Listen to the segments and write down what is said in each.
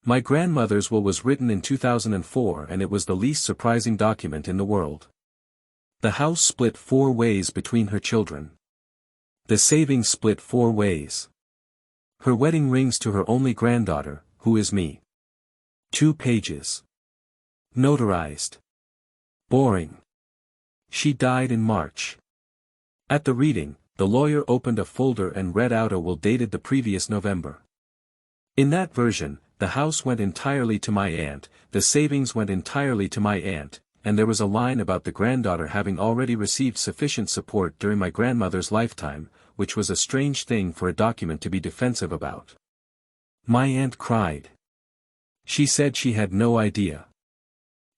My grandmother's will was written in 2004 and it was the least surprising document in the world. The house split 4 ways between her children. The savings split 4 ways. Her wedding rings to her only granddaughter, who is me. 2 pages. Notarized. Boring. She died in March. At the reading, the lawyer opened a folder and read out a will dated the previous November. In that version, the house went entirely to my aunt, the savings went entirely to my aunt, and there was a line about the granddaughter having already received sufficient support during my grandmother's lifetime, which was a strange thing for a document to be defensive about. My aunt cried. She said she had no idea.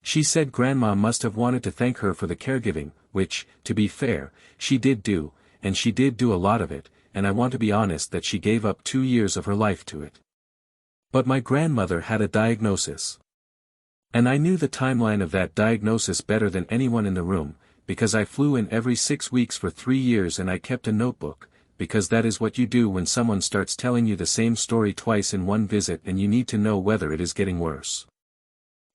She said Grandma must have wanted to thank her for the caregiving, which, to be fair, she did do, and she did do a lot of it, and I want to be honest that she gave up 2 years of her life to it. But my grandmother had a diagnosis. And I knew the timeline of that diagnosis better than anyone in the room, because I flew in every 6 weeks for 3 years and I kept a notebook, because that is what you do when someone starts telling you the same story twice in one visit and you need to know whether it is getting worse.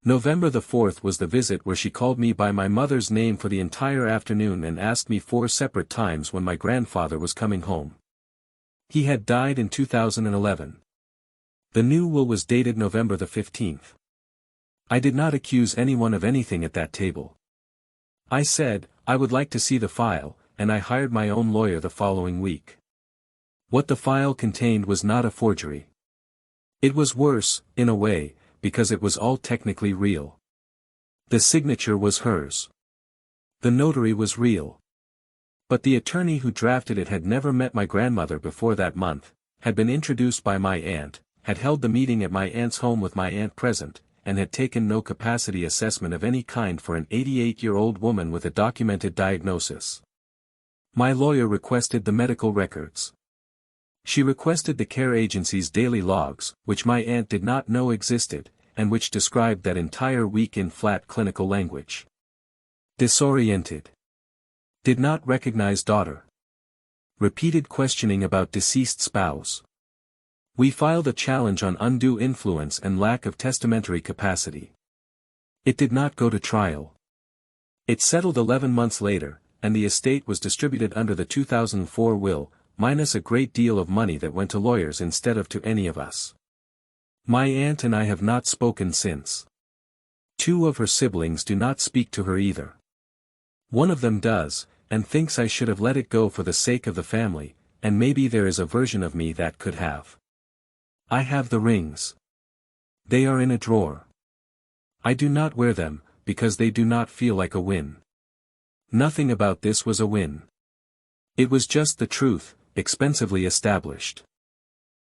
November the 4th was the visit where she called me by my mother's name for the entire afternoon and asked me 4 separate times when my grandfather was coming home. He had died in 2011. The new will was dated November the 15th. I did not accuse anyone of anything at that table. I said, I would like to see the file, and I hired my own lawyer the following week. What the file contained was not a forgery. It was worse, in a way, because it was all technically real. The signature was hers. The notary was real. But the attorney who drafted it had never met my grandmother before that month, had been introduced by my aunt, had held the meeting at my aunt's home with my aunt present, and had taken no capacity assessment of any kind for an 88-year-old woman with a documented diagnosis. My lawyer requested the medical records. She requested the care agency's daily logs, which my aunt did not know existed, and which described that entire week in flat clinical language. Disoriented. Did not recognize daughter. Repeated questioning about deceased spouse. We filed a challenge on undue influence and lack of testamentary capacity. It did not go to trial. It settled 11 months later, and the estate was distributed under the 2004 will, minus a great deal of money that went to lawyers instead of to any of us. My aunt and I have not spoken since. 2 of her siblings do not speak to her either. One of them does, and thinks I should have let it go for the sake of the family, and maybe there is a version of me that could have. I have the rings. They are in a drawer. I do not wear them, because they do not feel like a win. Nothing about this was a win. It was just the truth, expensively established.